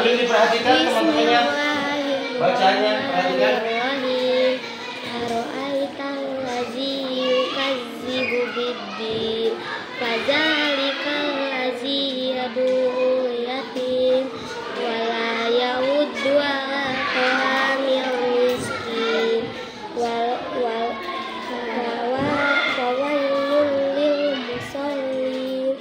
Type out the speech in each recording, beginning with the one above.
Sambil diperhatikan teman-temannya. Bacanya perhatikan. Ara'aital ladzi yukazzibu biddin fadzalikal ladzi yad'ul yatim wa la yahuddu 'ala ta'amil miskin fawailul lil musallin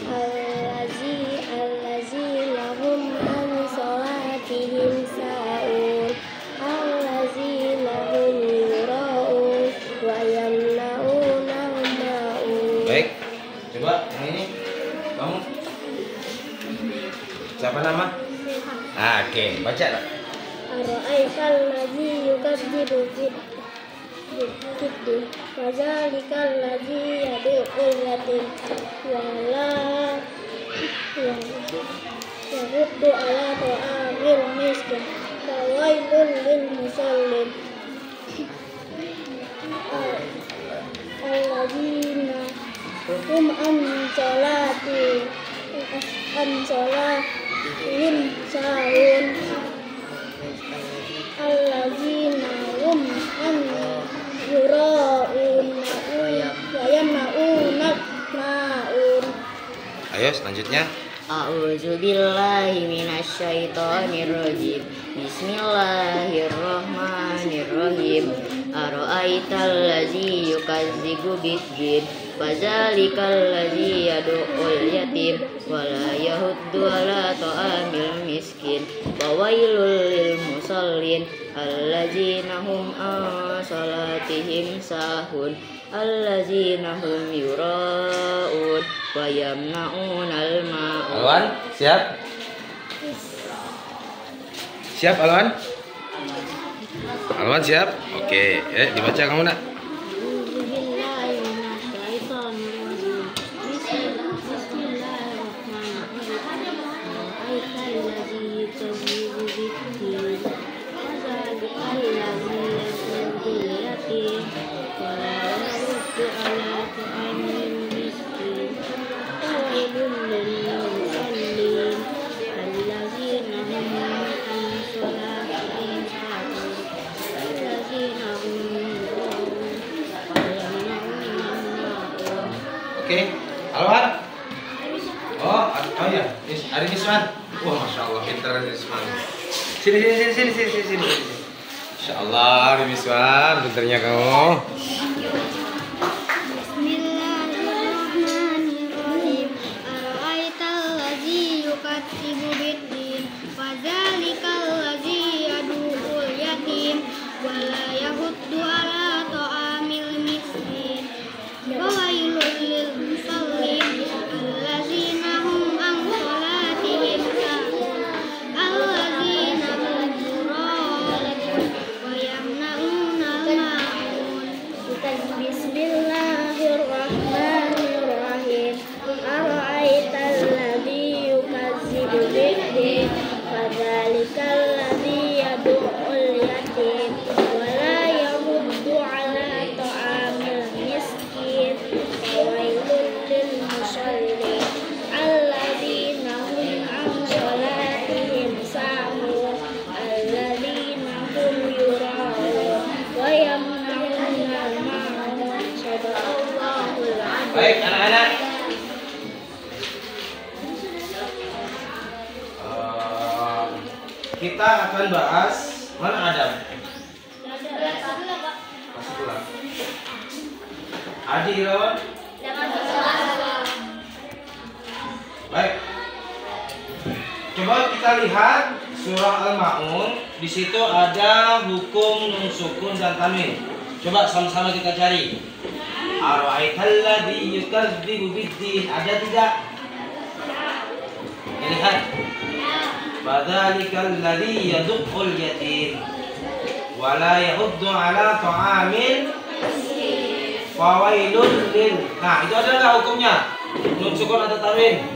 allazi lahum an salatihim sa'un allazi lahum yura'un wa yamna'una ma'un. Baik, coba yang ini kamu siapa nama? Oke, baca lah. Ara'aital ladzi yukadzibu biddin fadzalikal ladzi yad'ul yatim wa la yahuddu 'ala ta'amil miskin fawailul lil musallin alladzina hum an salatihim sahun alladzina hum an yura'un wa yamna'una ma'un. Ayo selanjutnya. A'udzubillahi minasyaitonirrajim. Bismillahirrahmanirrahim. Ara'aital ladzi yukazzibu biddin fadzalikal ladzi yad'ul yatim wa la yahuddu 'ala ta'amil miskin fawailul lil musallin alladzina hum an salatihim sahun alladzina hum yura'un wa yamna'unal ma'un. Alwan, siap? Siap Alwan? Alwan siap? Oke, dibaca kamu nak. Oke, Alwan. Oh ya, Ari Miswan. Wah, masya Allah, pintar Ari Miswan. Sini. Masya Allah, Ari Miswan, pintarnya kamu. Bismillahirrahmanirrahim. Ara'aital ladzi yukadzibu biddin fadzalikal ladzi yad'ul yatim wa la yahuddu 'ala ta'amil miskin fawailul lil musallin allazina hum an salatihim sahun allazina hum yura'un wa yamna'una ma'un. Bismillahirrahmanirrahim. Ara'aital ladzi yukazzibu biddin fadzalikal ladzi yad'ul yatim wa la yahuddu 'ala ta'amil miskin fawailul lil musallin alladzina hum an salatihim sahun alladzina hum yura'un wa yamna'una ma'un. Shadaqallahul 'azim. Baik, anak-anak. Kita akan bahas mana Adam? Masih pulang. Adi Irawan. Baik. Coba kita lihat surah Al-Ma'un. Di situ ada hukum nun sukun dan tanwin. Coba sama-sama kita cari. Ara'aital ladzi yukadzibu biddin, ada tidak? Lihat. Fadzalikal ladzi yad'ul yatim wa la yahuddu 'ala ta'amil fawailun lil. Nah, itu ada enggak hukumnya? Nun sukun atau tanwin?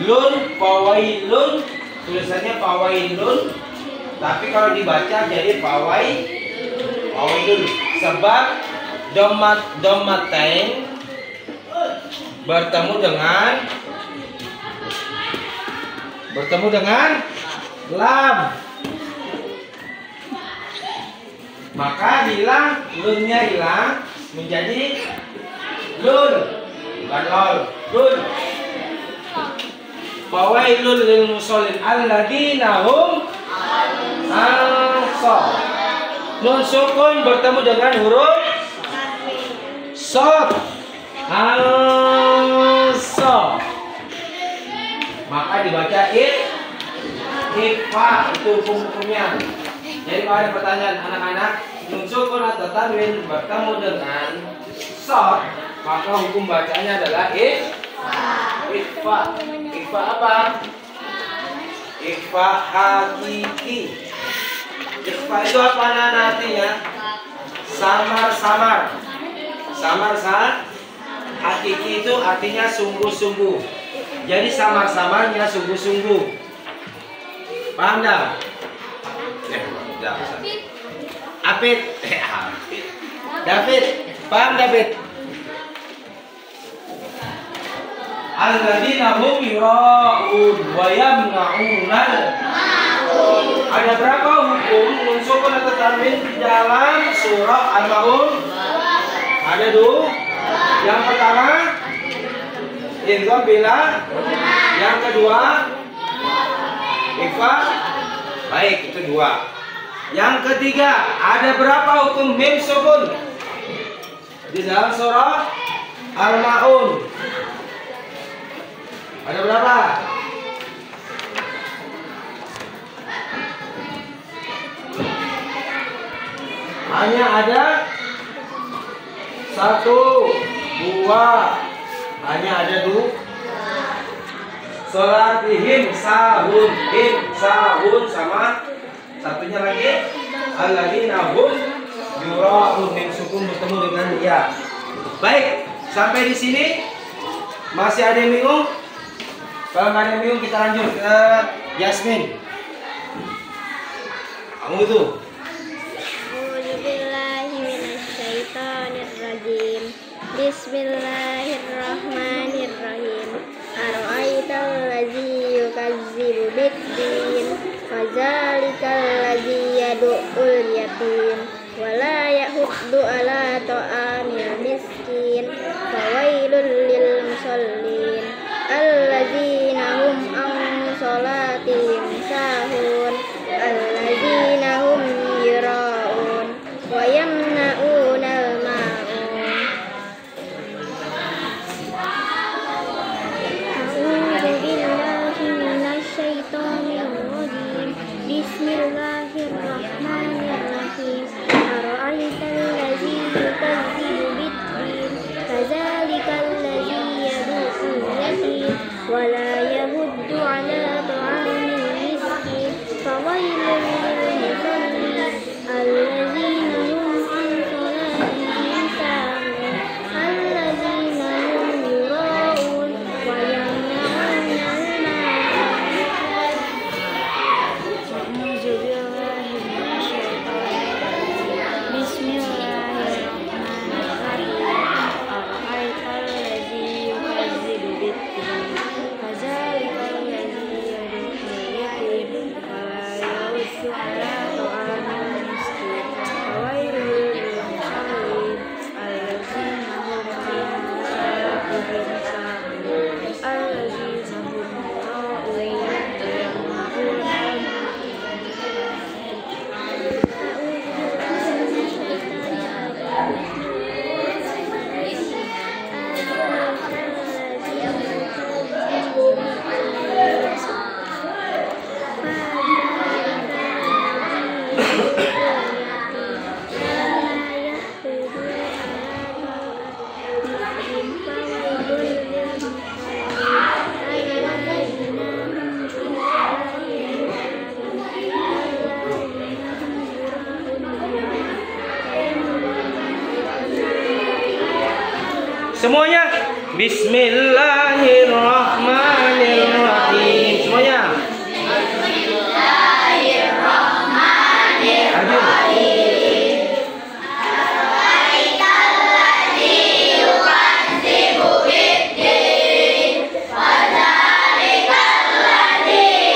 Lun, fawailun, tulisannya fawailun, tapi kalau dibaca jadi fawailun, sebab domatain bertemu dengan bertemu dengan lam. Maka hilang, lunnya hilang menjadi lun, bukan lol, lun. Fawailul lil musallin alladzina hum ansor. Nun sukun bertemu dengan huruf shad, ansor. Maka dibaca ikfa, itu hukum-hukumnya. Jadi kalau ada pertanyaan anak-anak, nun sukun atau tanwin bertemu dengan shad, maka hukum bacanya adalah ikfa. Ikfa apa? Ikfa hakiki. Ikfa itu apa artinya? Samar-samar. Samar-samar. Hakiki itu artinya sungguh-sungguh. Jadi samar-samarnya sungguh-sungguh. Paham dah? Apit. David. Paham David? Alladzina hum yura'un wa yamna'unal. Ada berapa hukum nun sukun atau tanwin di dalam surah Al-Maun? Ada dua. Yang pertama idgham bila. Yang kedua ikhfa. Baik, itu dua. Yang ketiga, ada berapa hukum mim sukun di dalam surah Al-Maun? Ada berapa? Hanya ada 1, 2. Hanya ada 2. Salatihim sahun, sahun sama satunya lagi alladzina hum yura'un, mim sukun bertemu dengan ya. Baik, sampai di sini masih ada yang bingung? Kalau nggak ada yang bingung, kita lanjut ke Yasmin. Kamu itu. Bismillahirrahmanirrahim. Ara'aital ladzi yukadzibu biddin, fadzalikal ladzi yad'ul yatim wa la yahuddu ala ta'amil miskin, fawailul lil musallin alladzina hum an salatihim sahun, alladzina hum yura'un wa yamna'unal ma'un. A'udzu billahi minasy syaithanir rajim. Bismillahirrahmanirrahim. Ara'aital ladzi yukadzibu biddin, fadzalikal ladzi yad'ul yatim wa la yahuddu ala ta'amil miskin, fawailul lil musallin alladzina hum an salatihim sahun, alladzina hum yura'un wa yamna'unal ma'un. A'udzu billahi minasy syaithanir rajim. Bismillahirrahmanirrahim. Ara'aital ladzi yukadzibu biddin, fadzalikal ladzi yad'ul yatim wa la yahuddu ala ta'amil miskin, fawailul lil musallin alladzina hum an salatihim sahun, alladzina hum yura'un wa yamna'unal Semuanya Bismillahirrahmanirrahim. Semuanya Fadzalikal ladzi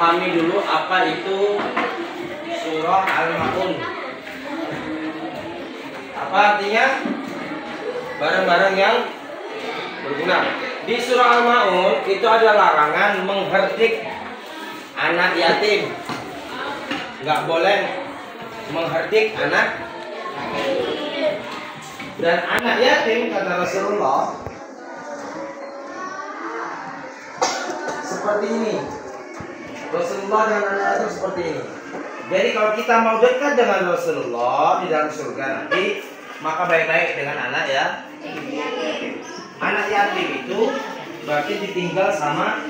pahami dulu apa itu surah Al-Maun. Apa artinya? Barang-barang yang berguna. Di surah Al-Maun itu ada larangan mengherdik anak yatim. Nggak boleh mengherdik anak. Dan anak yatim kata Rasulullah seperti ini. Rasulullah dan anak yatim seperti ini. Jadi kalau kita mau dekat dengan Rasulullah di dalam surga nanti, maka baik-baik dengan anak ya. Anak yatim itu berarti ditinggal sama.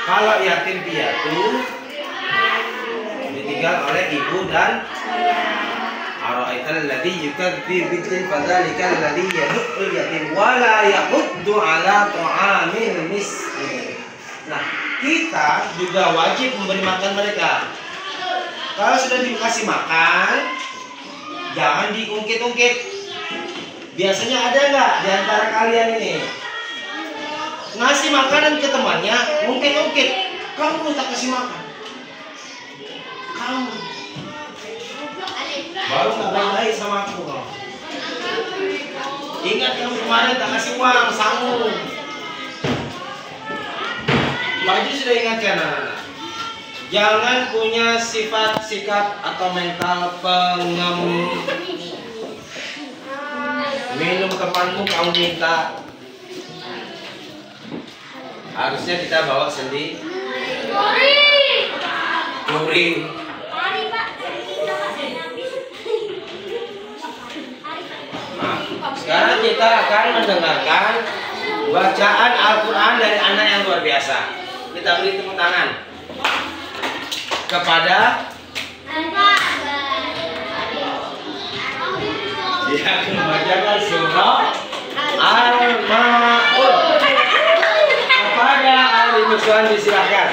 Kalau yatim piatu ditinggal oleh ibu dan ara'aital ladzi yukadzibu bil fadzalikal ladzi yad'ul yatim wa la yahuddu ala ta'amil miskin. Nah, kita juga wajib memberi makan mereka. Kalau sudah dikasih makan, jangan diungkit-ungkit. Biasanya ada nggak di antara kalian ini ngasih makanan ke temannya, ungkit-ungkit. Kamu tak kasih makan. Kamu baru nggak baik-baik sama aku. Ingat kamu kemarin tak kasih uang, sangu. Wajib sudah ingatkan anak-anak. Jangan punya sifat, sikap atau mental minum temanmu kamu minta. Harusnya kita bawa sendiri. Curi. Nah, sekarang kita akan mendengarkan bacaan Al-Quran dari anak yang luar biasa. Kita beri tepuk tangan kepada dia akan membacakan surah Al-Maun. Kepada ahli musuhan disilakan.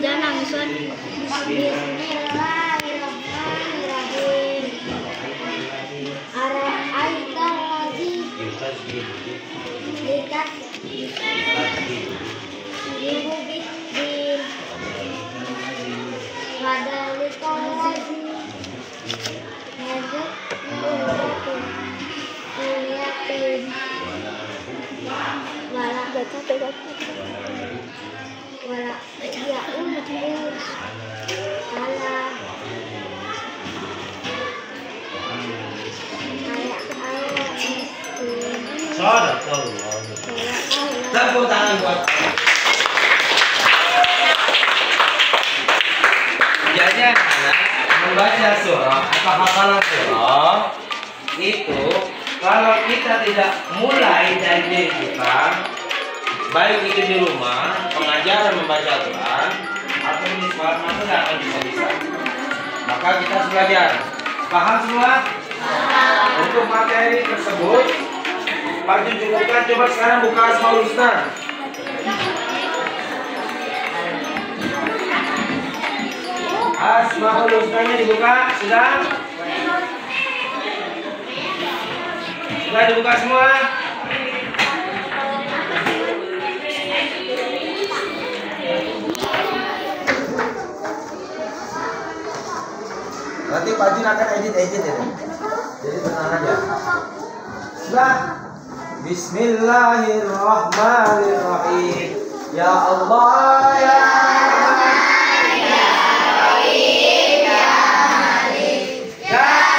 Jangan Son. Bismillahirrahmanirrahim. Ara'aital ladzi yukadzibu biddin fadzalikal ladzi yad'ul yatim wala ya'udhu ala Tepuk tangan buat. Jadi anak membaca surah atau hafalan surah itu kalau kita tidak mulai dari diri kita, baik itu di rumah, pengajaran membaca Al-Quran atau di sekolah, maka tidak akan bisa. Maka kita harus belajar. Paham semua? Untuk materi tersebut, Pak Junjungan coba sekarang buka Asmaul Husna. Asmaul Husnanya dibuka, sudah? Sudah dibuka semua? Nanti Pak Jun akan edit ya. Jadi tenang aja. Sudah. Bismillahirrahmanirrahim. Ya Allah ya Ya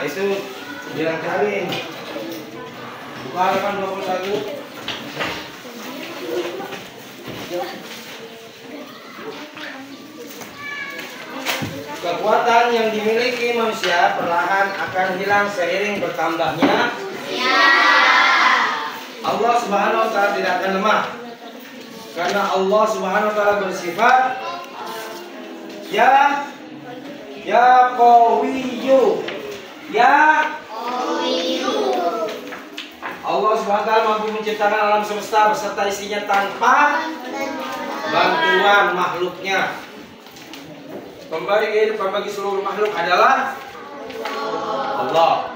Itu bilang kalian buka halaman 21. Kekuatan yang dimiliki manusia perlahan akan hilang seiring bertambahnya. Allah Subhanahu wa taala tidak akan lemah. Karena Allah Subhanahu wa taala bersifat ya Qawiyyu. Allah SWT mampu menciptakan alam semesta beserta isinya tanpa bantuan makhluknya. Pemberi kehidupan bagi seluruh makhluk adalah Allah.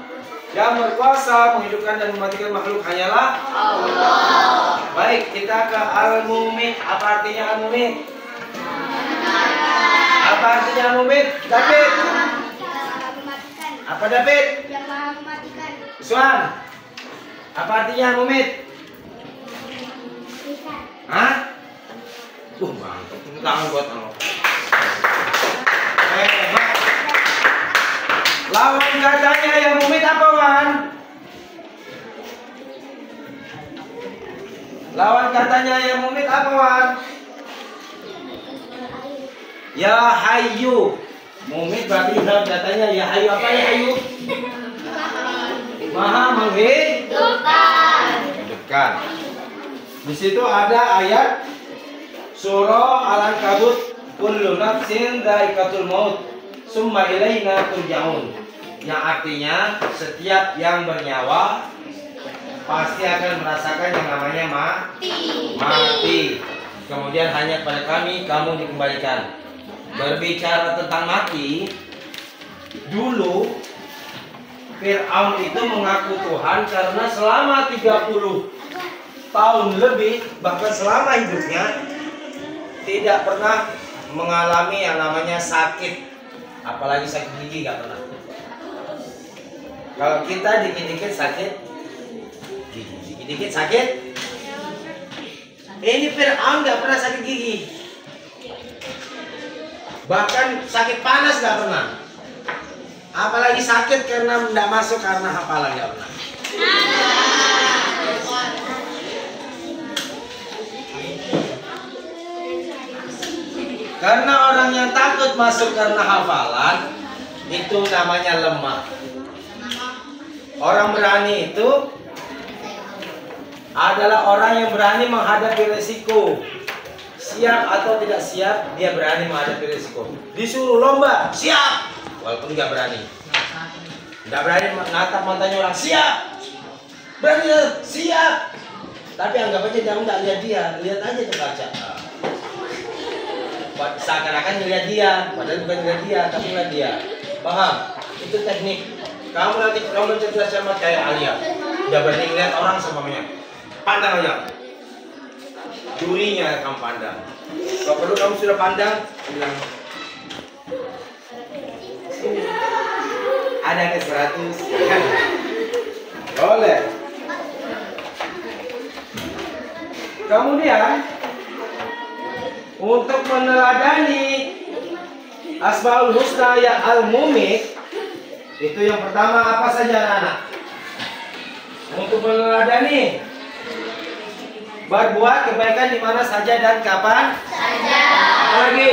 Yang berkuasa menghidupkan dan mematikan makhluk hanyalah Allah. Baik, kita ke Al-Mumit. Apa artinya Al-Mumit? Apa artinya Al-Mumit? David? Apa David? Yang maha mematikan. Usman. Apa artinya Mumit? Hah? Mantap. Tangan buat kamu. Hebat. Lawan katanya yang Mumit apa, Wan? Lawan katanya yang Mumit apa, Wan? Ya Hayyu. Mumit berarti dalam katanya ya Hayyu. Apa ya Hayyu? Maha menghidupkan. Di situ ada ayat surah Al-Ankabut, kullu nafsin dha'iqatul maut, summa ilaina turja'un. Yang artinya setiap yang bernyawa pasti akan merasakan yang namanya mati. Kemudian hanya kepada kami kamu dikembalikan. Berbicara tentang mati, dulu Fir'aun itu mengaku Tuhan karena selama 30 tahun lebih, bahkan selama hidupnya tidak pernah mengalami yang namanya sakit, apalagi sakit gigi gak pernah. Kalau kita dikit-dikit sakit gigi, dikit-dikit sakit. Ini Fir'aun gak pernah sakit gigi, bahkan sakit panas gak pernah. Apalagi sakit karena tidak masuk karena hafalan gak pernah. Karena orang yang takut masuk karena hafalan itu namanya lemah. Orang berani itu adalah orang yang berani menghadapi resiko. Siap atau tidak siap, dia berani menghadapi resiko. Disuruh lomba, siap. Walaupun nggak berani, nggak berani natap matanya orang, siap, berani, siap. Tapi anggap aja kamu nggak lihat dia, lihat aja tuh kaca. Seakan-akan lihat dia, padahal bukan lihat dia, tapi lihat dia. Paham? Itu teknik. Kamu nanti kamu cerdas sama kayak Alia, nggak berani lihat orang semuanya, pandang aja. Durinya kamu pandang. Kalau perlu kamu sudah pandang, bilang Ada ke 100. Boleh. Kemudian untuk meneladani Asmaul Husna ya Al-Mumit, itu yang pertama apa saja anak-anak? Untuk meneladani berbuat kebaikan di mana saja dan kapan saja. Apa lagi?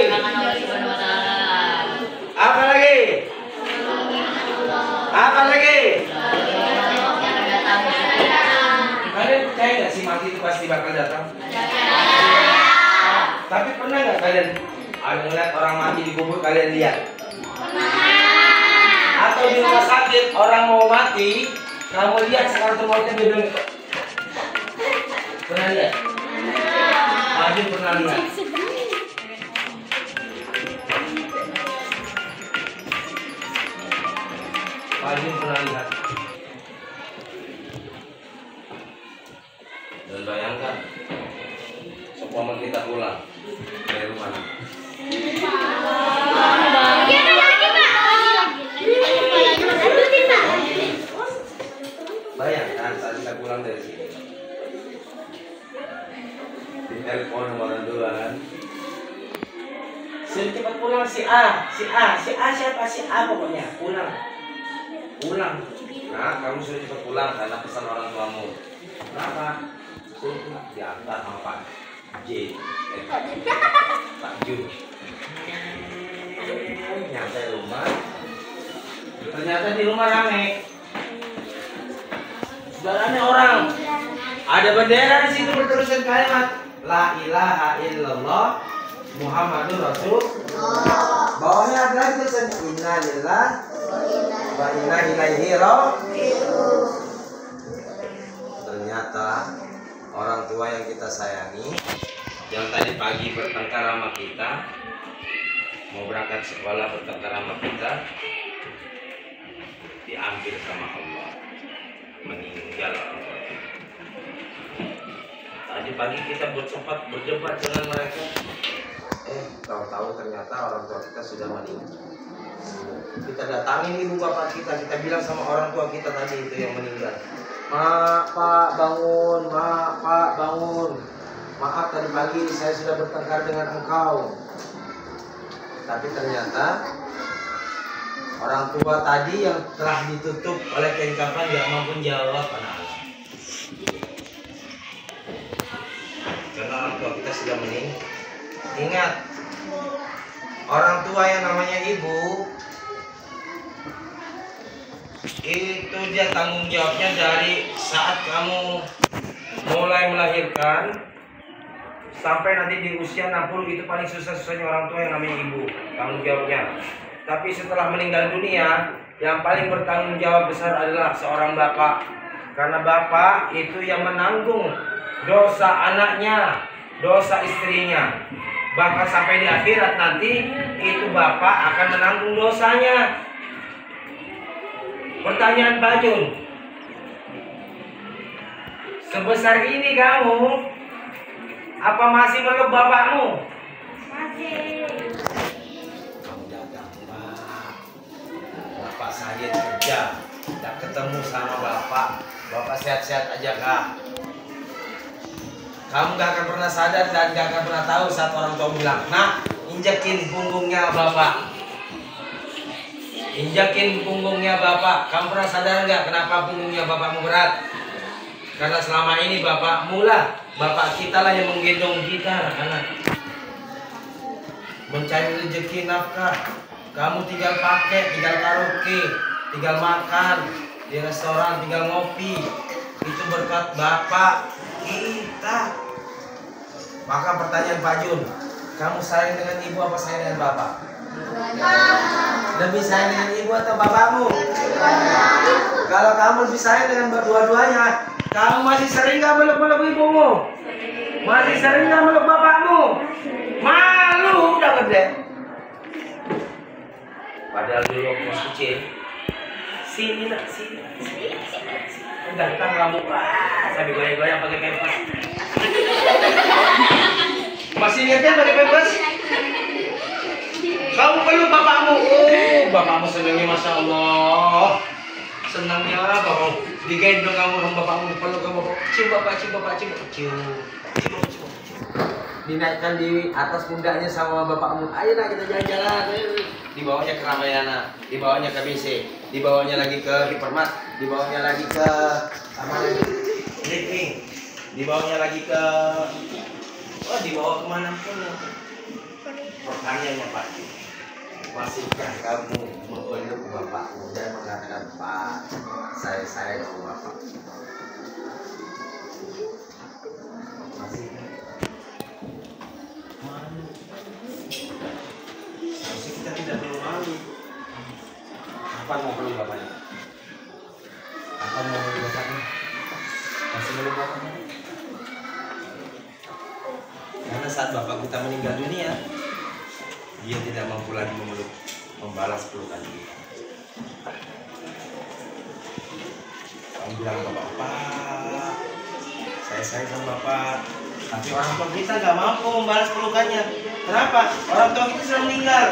Apa lagi? Apa lagi? Kalian percaya nggak sih mati itu pasti bakal datang? Tapi pernah nggak kalian ada ngeliat orang mati di kubur, kalian lihat? Atau di rumah sakit orang mau mati, kamu lihat sekarang mautnya dia bilang, pernah lihat? Maju pernah lihat? Maju pernah lihat? Dan bayangkan, seumpama kita pulang dari rumah. Bayangkan saat kita pulang dari sini, di telepon orang tua kan, suruh cepat pulang si A siapa si A pokoknya pulang. Nah, kamu suruh cepat pulang karena pesan orang tuamu. Kenapa? Suruh pulang diantar sama Pak J, Pak Ju. Nyampe rumah, ternyata di rumah rame. Sudah rame orang. Ada bendera di situ bertuliskan kalimat La ilaha illallah Muhammadur Rasulullah. Bawahnya ada lagi tulisan Inna lillahi wa inna ilaihi raji'un. Ternyata orang tua yang kita sayangi, yang tadi pagi bertengkar sama kita, mau berangkat sekolah bertengkar sama kita, diambil sama Allah, meninggal. Tadi pagi kita sempat berdebat dengan mereka, tahu-tahu ternyata orang tua kita sudah meninggal. Kita datangin ibu bapak kita bilang sama orang tua kita tadi itu yang meninggal, Pak bangun, Pak bangun. Maaf tadi pagi saya sudah bertengkar dengan engkau. Tapi ternyata orang tua tadi yang telah ditutup oleh kain kafan gak mampu jawab anak-anak. Karena orang tua kita sudah meninggal. Ingat, orang tua yang namanya ibu itu dia tanggung jawabnya dari saat kamu mulai melahirkan sampai nanti di usia 60, itu paling susah-susahnya orang tua yang namanya ibu, tanggung jawabnya. Tapi setelah meninggal dunia, yang paling bertanggung jawab besar adalah seorang bapak. Karena bapak itu yang menanggung dosa anaknya, dosa istrinya. Bahkan sampai di akhirat nanti, itu bapak akan menanggung dosanya. Pertanyaan Pak Jun, sebesar ini kamu, apa masih meluk bapakmu? Masih. Kamu datang, Pak. Bapak saya kerja, tidak ketemu sama bapak. Bapak sehat-sehat aja, Kak. Kamu gak akan pernah sadar dan gak akan pernah tahu saat orang tua bilang, nah, injakin punggungnya bapak. Injakin punggungnya bapak. Kamu pernah sadar nggak kenapa punggungnya bapakmu berat? Karena selama ini bapakmu lah, bapak kita lah yang menggendong kita, anak-anak. Mencari rezeki nafkah. Kamu tinggal pakai, tinggal karaoke, tinggal makan di restoran, tinggal ngopi. Itu berkat bapak kita. Maka pertanyaan Pak Jun, kamu sayang dengan ibu apa sayang dengan bapak? Lebih sayang dengan ibu atau bapakmu? Kalau kamu lebih sayang dengan dua-duanya, kamu masih sering gak meluk-meluk ibumu? Masih sering gak meluk bapakmu? Malu udah gede. Padahal dulu waktu masih kecil, sini nak, sini. Ganteng kamu, wah, sambil goyang-goyang pakai pempes. Masih ingatnya pakai pempes? Kamu peluk bapakmu. Oh, bapakmu senangnya Masya Allah. Senangnya bapakmu. Digendong kamu sama bapakmu. Peluk kamu. Cium bapak, cium bapak, cium. Cium. Cium, cium, cium. Dinaikkan di atas pundaknya sama bapakmu. Ayo nak kita jalan-jalan. Dibawanya ke Ramayana, dibawanya ke BC, dibawanya lagi ke Hipermat, dibawanya lagi ke apa lagi? Living, dibawanya lagi ke dibawa kemana pun. Pertanyaannya Pak, masihkah kamu memeluk bapakmu dan mengatakan Pak, saya sayang sama bapak? Masih? Malu. Harusnya kita tidak perlu malu. Apa mau peluk bapaknya? Apa mau peluk bapaknya? Masih meluk bapaknya? Karena saat bapak kita meninggal dunia, dia tidak mampu lagi membalas pelukan kita. Kamu bilang ke bapak, saya sayang sama bapak. Tapi orang tua kita nggak mampu membalas pelukannya. Kenapa? Orang tua kita sudah meninggal.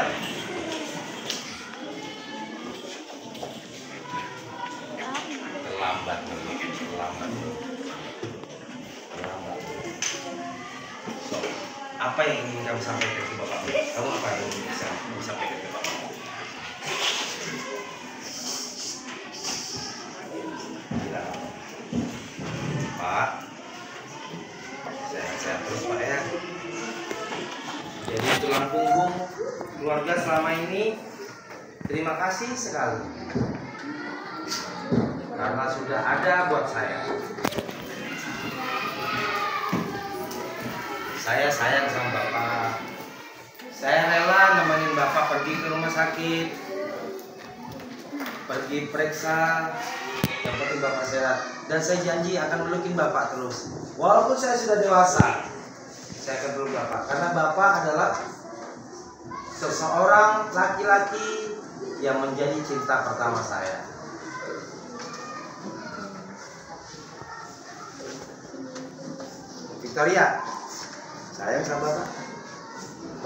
Terlambat. So, apa yang ingin kamu sampaikan ke bapak? Kamu apa yang bisa kamu sampaikan ke bapak? Bilang, Pak, sehat-sehat terus Pak ya. Jadi tulang punggung keluarga selama ini terima kasih sekali karena sudah ada buat saya. Saya sayang sama bapak. Saya rela nemenin bapak pergi ke rumah sakit, pergi periksa, yang penting bapak sehat. Dan saya janji akan melukin bapak terus. Walaupun saya sudah dewasa, saya akan peluk bapak. Karena bapak adalah seseorang laki-laki yang menjadi cinta pertama saya. Victoria, sayang sama bapak.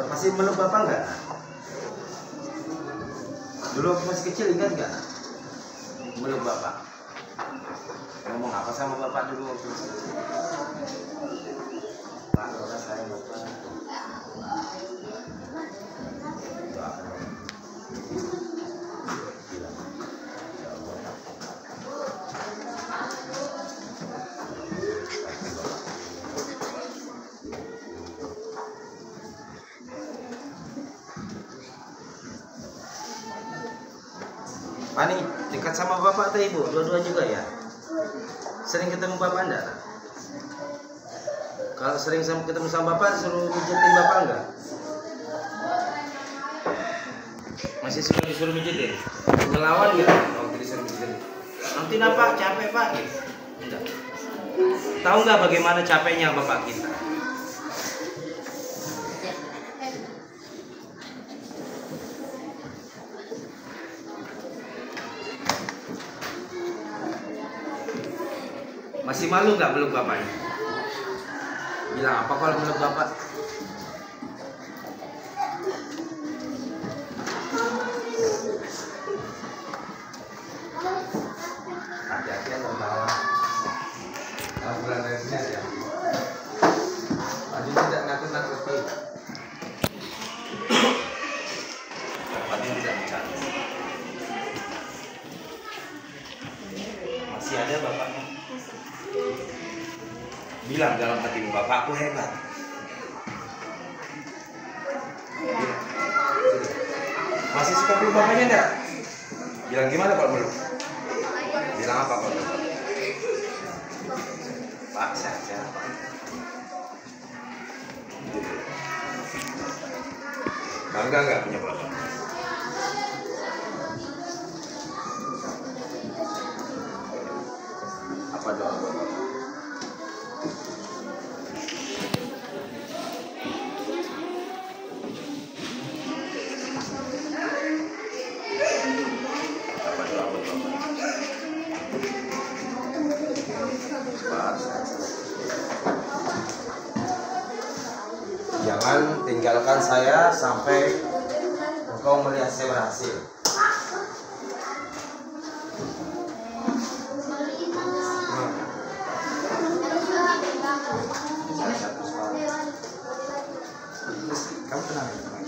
Masih meluk bapak enggak? Dulu waktu masih kecil ingat enggak? Meluk bapak. Ngomong apa sama bapak dulu waktu itu? Pak, Lora sayang bapak. Pani, dekat sama bapak atau ibu? Dua-dua juga ya? Sering ketemu bapak enggak? Kalau sering ketemu sama bapak, suruh mijitin bapak enggak? Masih suka disuruh mijitin? Ngelawan gitu? Kalau disuruh mijitin. Nanti pak, capek pak gitu? Enggak. Tahu nggak bagaimana capeknya bapak kita? Masih malu nggak meluk bapaknya? Bilang apa kalau meluk bapak? Hati-hati yang membawa bulan resnya ya. Maju tidak nakut-nakuti. Bapaknya tidak bercanda. Masih ada bapaknya. Bilang dalam hatimu, bapakku hebat. Masih suka peluk bapaknya enggak? Bilang gimana kalau meluk? Bilang apa kalau meluk? Pak, sehat-sehat Pak. Bangga nggak punya bapak? Apa doa bapak? Jangan tinggalkan saya sampai kau melihat saya berhasil. Kamu tenang ya, tenang.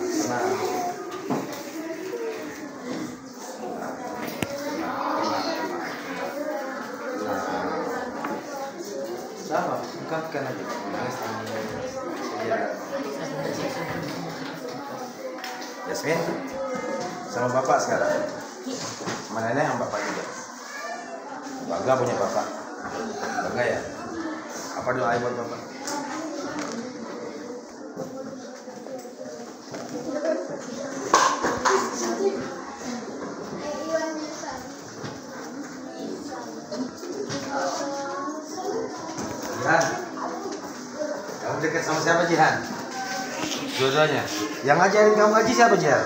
Tenang. Siapa? Ungkapkan aja. Yasmin, sama bapak sekarang. Sama nenek sama bapak juga. Bangga punya bapak. Bangga ya. Apa doa buat bapak? Jihan, kamu dekat sama siapa Jihan? Dua-duanya. Yang ngajarin kamu ngaji siapa Jihan?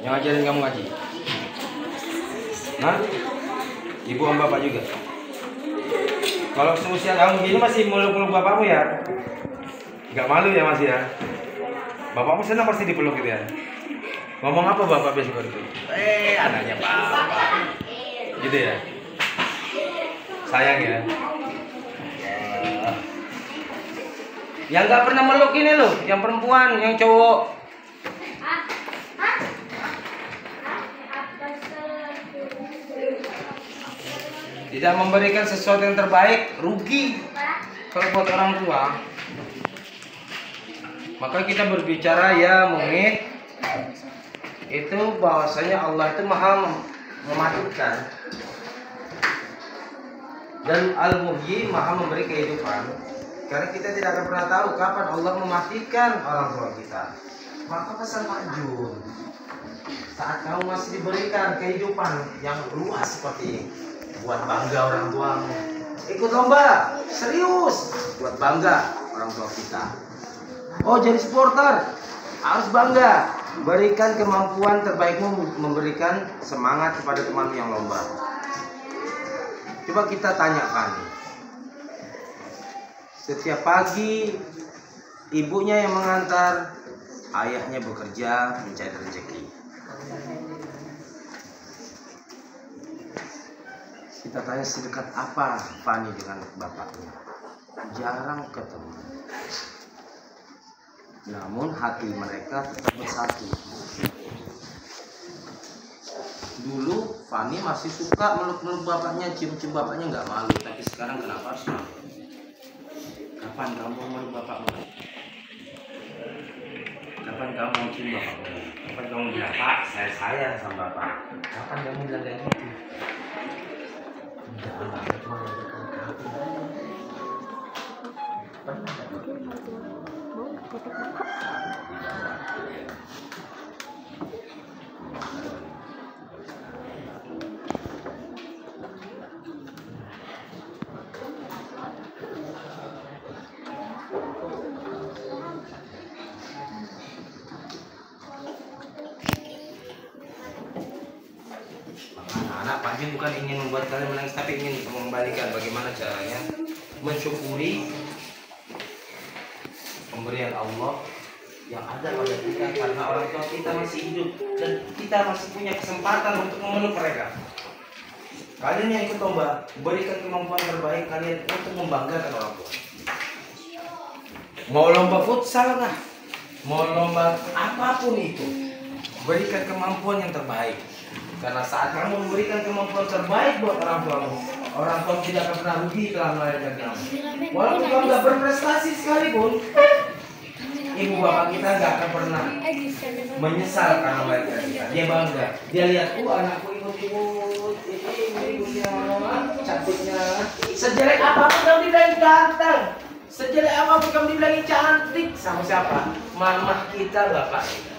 Yang ngajarin kamu ngaji? Hah? Ibu sama bapak juga? Kalau seusia kamu gini masih meluk-meluk bapakmu ya? Gak malu ya masih ya? Bapakmu senang pasti dipeluk gitu ya? Ngomong apa bapak biasa gitu? Anaknya bapak. Gitu ya? Sayang ya? Yang gak pernah meluk ini loh, yang perempuan, yang cowok. Tidak memberikan sesuatu yang terbaik, rugi kalau buat orang tua. Maka kita berbicara ya Mungit, itu bahwasanya Allah itu maha mematikan dan Al-Muhyi maha memberi kehidupan. Karena kita tidak akan pernah tahu kapan Allah mematikan orang tua kita. Maka pesan Pak Jun, saat kamu masih diberikan kehidupan yang luas seperti ini, buat bangga orang tuamu. Ikut lomba, serius, buat bangga orang tua kita. Oh, jadi supporter, harus bangga. Berikan kemampuan terbaikmu, memberikan semangat kepada temanmu yang lomba. Coba kita tanyakan. Setiap pagi ibunya yang mengantar, ayahnya bekerja mencari rezeki. Kita tanya sedekat apa Fani dengan bapaknya. Jarang ketemu. Namun hati mereka tetap bersatu. Dulu Fani masih suka meluk-meluk bapaknya, cium-cium bapaknya, nggak malu. Tapi sekarang kenapa harus malu? Kapan kamu mau meluk bapakmu? Kapan kamu mau cium bapakmu? Kapan kamu bilang, Pak, saya sayang sama bapak? Kapan kamu bilang kayak gitu? Jangan banget cuma ngajak kamu. Pernah nggak? Anak Pak Jun bukan ingin membuat kalian menangis, tapi ingin mengembalikan bagaimana caranya mensyukuri pemberian Allah yang ada pada kita, karena orang tua kita masih hidup dan kita masih punya kesempatan untuk memeluk mereka. Kalian yang ikut lomba, berikan kemampuan terbaik kalian untuk membanggakan orang tua. Mau lomba futsal lah, mau lomba apapun itu, berikan kemampuan yang terbaik. Karena saat kamu memberikan kemampuan terbaik buat orang tua tidak akan pernah rugi telah melahirkan kamu. Walaupun kamu nggak berprestasi sekalipun, ibu bapak kita nggak akan pernah menyesal karena melahirkan kita. Dia bangga, dia lihat, anakku imut-imut, ibunya cantiknya. Sejelek apapun kamu dibilangin ganteng, sejelek apapun kamu dibilangin cantik, sama siapa? Mamah kita, bapak kita.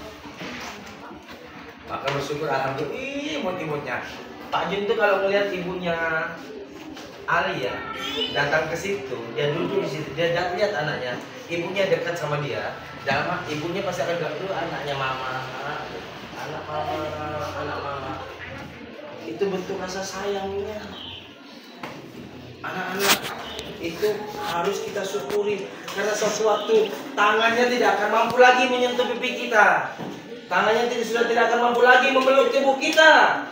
Maka bersyukur alhamdulillah, imut-imutnya. Pak Jun tuh kalau melihat ibunya Alia datang ke situ, dia duduk di situ, dia lihat anaknya, ibunya dekat sama dia. Dalam ibunya pasti akan bilang, anaknya mama, anak mama, anak mama. Itu bentuk rasa sayangnya. Anak-anak itu harus kita syukuri, karena sesuatu tangannya tidak akan mampu lagi menyentuh pipi kita. Tangannya sudah tidak akan mampu lagi memeluk tubuh kita.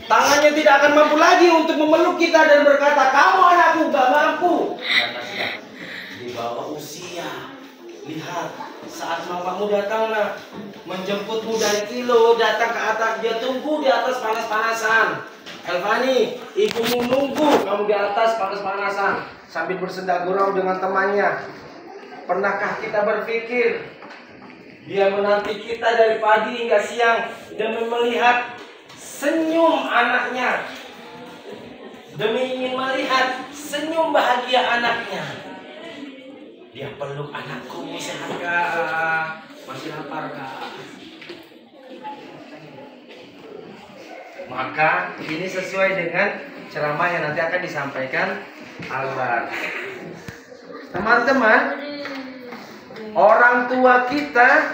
Tangannya tidak akan mampu lagi untuk memeluk kita dan berkata, kamu anakku, gak mampu. Karena sudah di bawah usia. Lihat, saat mamamu datang nak, menjemputmu dari kilo, datang ke atas, dia tunggu di atas panas-panasan. Elvani, ibumu nunggu kamu di atas panas-panasan sambil bersenda gurau dengan temannya. Pernahkah kita berpikir dia menanti kita dari pagi hingga siang demi melihat senyum anaknya, demi ingin melihat senyum bahagia anaknya. Dia peluk anakku, sehat kah? Masih lapar kah? Maka ini sesuai dengan ceramah yang nanti akan disampaikan Albar. Teman-teman, orang tua kita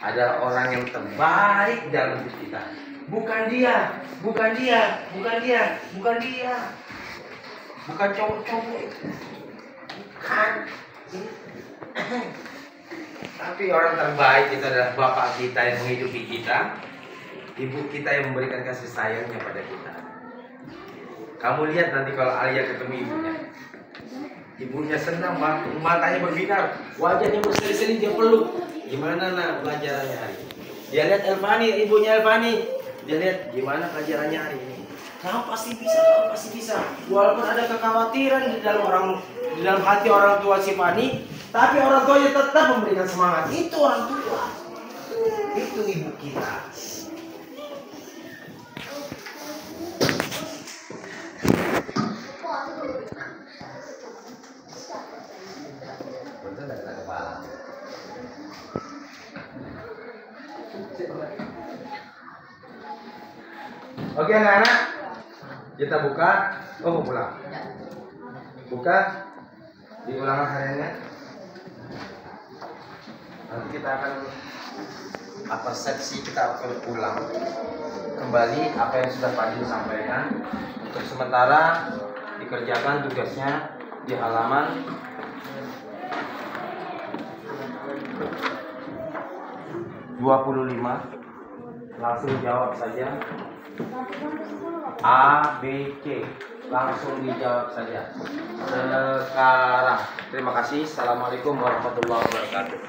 adalah orang yang terbaik dalam hidup kita. Bukan dia, bukan dia, bukan dia, bukan dia. Bukan cowok-cowok itu. Bukan. Tapi orang terbaik itu adalah bapak kita yang menghidupi kita. Ibu kita yang memberikan kasih sayangnya pada kita. Kamu lihat nanti kalau Alia ketemu ibunya. Ibunya senang, matanya berbinar, wajahnya berseri-seri, dia peluk. Gimana nak pelajarannya hari ini? Dia lihat Elvani, ibunya Elvani. Dia lihat gimana pelajarannya hari ini. Kamu pasti bisa, kamu pasti bisa. Walaupun ada kekhawatiran di dalam hati orang tua si Fani, tapi orang tuanya tetap memberikan semangat. Itu orang tua. Itu ibu kita. Oke anak-anak, kita buka. Oh mau pulang? Buka di ulangan hariannya. Nanti kita akan seksi kita akan ulang kembali apa yang sudah Fadil sampaikan. Untuk sementara dikerjakan tugasnya di halaman 25. Langsung jawab saja. A, B, C. Langsung dijawab saja sekarang. Terima kasih. Assalamualaikum warahmatullahi wabarakatuh.